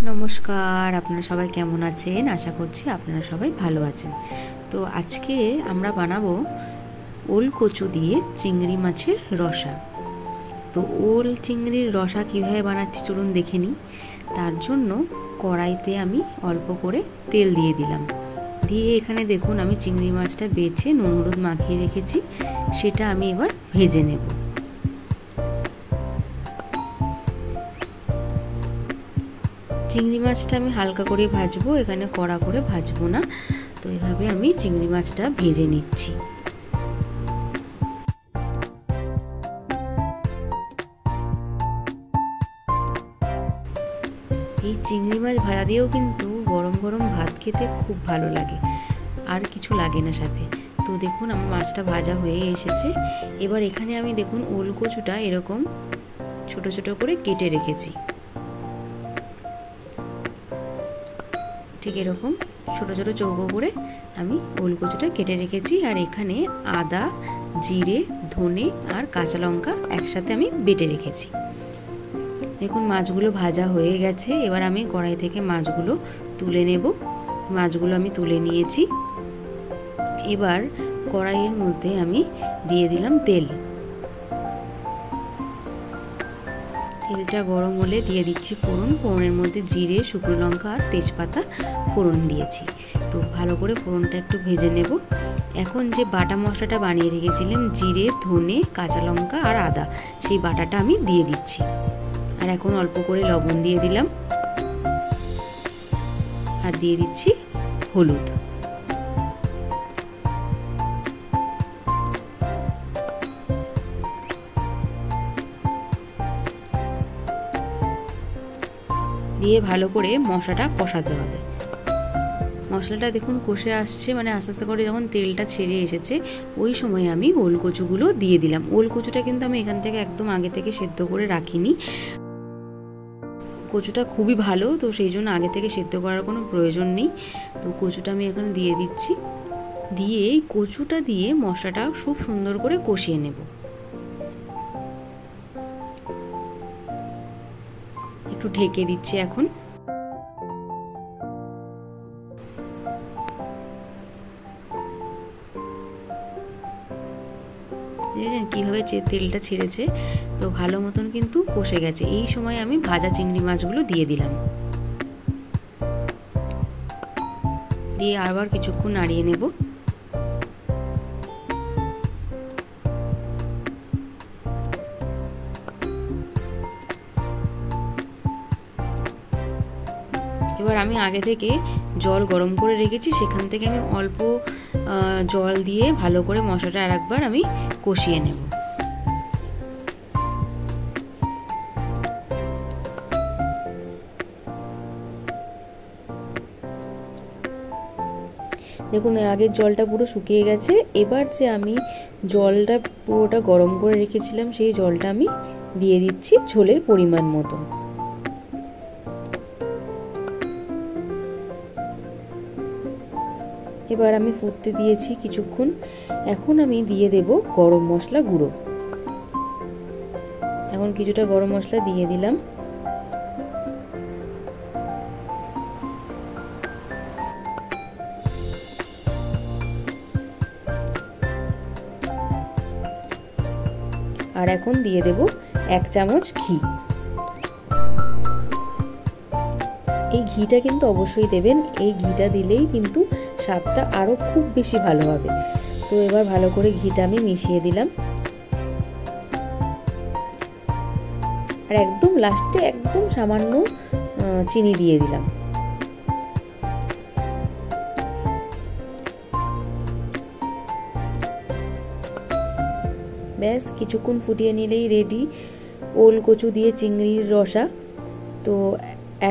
নমস্কার, আপনারা সবাই কেমন আছেন? আশা করছি আপনারা সবাই ভালো আছেন। তো আজকে আমরা বানাবো ওল কচু দিয়ে চিংড়ি মাছের রসা। তো ওল চিংড়ির রসা কীভাবে বানাচ্ছি চলুন দেখে নিই। তার জন্য কড়াইতে আমি অল্প করে তেল দিয়ে দিলাম। দিয়ে এখানে দেখুন আমি চিংড়ি মাছটা বেছে নুন হলুদ মাখিয়ে রেখেছি, সেটা আমি এবার ভেজে নেব। চিংড়ি মাছটা আমি হালকা করে ভাজবো, এখানে কড়া করে ভাজবো না। তো এভাবে আমি চিংড়ি মাছটা ভেজে নিচ্ছি। এই চিংড়ি মাছ ভাজা দিয়েও কিন্তু গরম গরম ভাত খেতে খুব ভালো লাগে, আর কিছু লাগে না সাথে। তো দেখুন আমার মাছটা ভাজা হয়ে এসেছে। এবার এখানে আমি দেখুন ওল কচুটা এরকম ছোট ছোট করে কেটে রেখেছি। ঠিক এরকম ছোট ছোট চৌকো করে আমি ওল কচুটা কেটে রেখেছি। আর এখানে আদা, জিরে, ধনে আর কাঁচা লঙ্কা একসাথে আমি বেটে রেখেছি। দেখুন মাছগুলো ভাজা হয়ে গেছে। এবার আমি কড়াই থেকে মাছগুলো তুলে নেব। মাছগুলো আমি তুলে নিয়েছি। এবার কড়াইয়ের মধ্যে আমি দিয়ে দিলাম তেল। তেলটা গরম হলে দিয়ে দিচ্ছি ফোড়ন। ফোড়নের মধ্যে জিরে, শুকনো লঙ্কা আর তেজপাতা ফোড়ন দিয়েছি। তো ভালো করে ফোড়নটা একটু ভেজে নেব। এখন যে বাটা মশলাটা বানিয়ে রেখেছিলাম জিরে, ধনে, কাঁচা লঙ্কা আর আদা, সেই বাটাটা আমি দিয়ে দিচ্ছি। আর এখন অল্প করে লবণ দিয়ে দিলাম, আর দিয়ে দিচ্ছি হলুদ। দিয়ে ভালো করে মশলাটা কষাতে হবে। মশলাটা দেখুন কষে আসছে, মানে আস্তে আস্তে করে যখন তেলটা ছেড়ে এসেছে ওই সময় আমি ওল কচুগুলো দিয়ে দিলাম। ওল কচুটা কিন্তু আমি এখান থেকে একদম আগে থেকে সেদ্ধ করে রাখিনি। কচুটা খুবই ভালো, তো সেই জন্য আগে থেকে সেদ্ধ করার কোনো প্রয়োজন নেই। তো কচুটা আমি এখন দিয়ে দিচ্ছি। দিয়ে এই কচুটা দিয়ে মশলাটা খুব সুন্দর করে কষিয়ে নেব। একটু ঢেকে দিচ্ছি এখন। দেখেছেন কীভাবে তেলটা ছেড়েছে? তো ভালো মতন কিন্তু কষে গেছে। এই সময় আমি ভাজা চিংড়ি মাছগুলো দিয়ে দিলাম। দিয়ে আবার কিছুক্ষণ নাড়িয়ে নেব। এবার আমি আগে থেকে জল গরম করে রেখেছি, সেখান থেকে আমি অল্প জল দিয়ে ভালো করে মশলাটা আরেকবার আমি কষিয়ে নেব। দেখুন আগের জলটা পুরো শুকিয়ে গেছে। এবার যে আমি জলটা পুরোটা গরম করে রেখেছিলাম সেই জলটা আমি দিয়ে দিচ্ছি ঝোলের পরিমাণ মতো। এবার আমি ফুটতে দিয়েছি কিছুক্ষণ। এখন আমি দিয়ে দেব গরম মশলা গুঁড়ো। এখন কিছুটা গরম মশলা দিয়ে দিলাম। আর এখন দিয়ে দেব 1 চামচ ঘি। এই ঘিটা কিন্তু অবশ্যই দেবেন। এই ঘিটা দিলেই কিন্তু স্বাদটা আরো খুব বেশি ভালো হবে। তো এবার ভালো করে ঘিটা আমি মিশিয়ে দিলাম। আর একদম লাস্টে একদম সামান্য চিনি দিয়ে দিলাম। ব্যাস কিছুক্ষণ ফুটিয়ে নিলেই রেডি ওল কচু দিয়ে চিংড়ির রসা। তো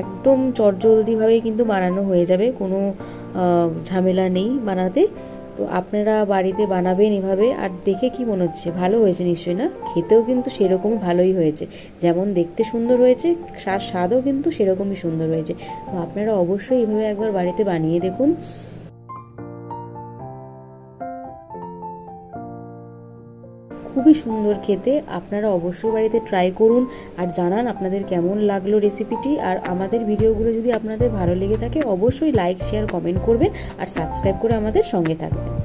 একদম চটজলদিভাবেই কিন্তু বানানো হয়ে যাবে, কোনো ঝামেলা নেই বানাতে। তো আপনারা বাড়িতে বানাবেন এভাবে। আর দেখে কি মনে হচ্ছে? ভালো হয়েছে নিশ্চয়ই না? খেতেও কিন্তু সেরকম ভালোই হয়েছে। যেমন দেখতে সুন্দর হয়েছে, স্বাদও কিন্তু সেরকমই সুন্দর হয়েছে। তো আপনারা অবশ্যই এভাবে একবার বাড়িতে বানিয়ে দেখুন। খুবই সুন্দর খেতে। আপনারা অবশ্যই বাড়িতে ট্রাই করুন আর জানান আপনাদের কেমন লাগলো রেসিপিটি। আর আমাদের ভিডিওগুলো যদি আপনাদের ভালো লেগে থাকে অবশ্যই লাইক, শেয়ার, কমেন্ট করবেন আর সাবস্ক্রাইব করে আমাদের সঙ্গে থাকবেন।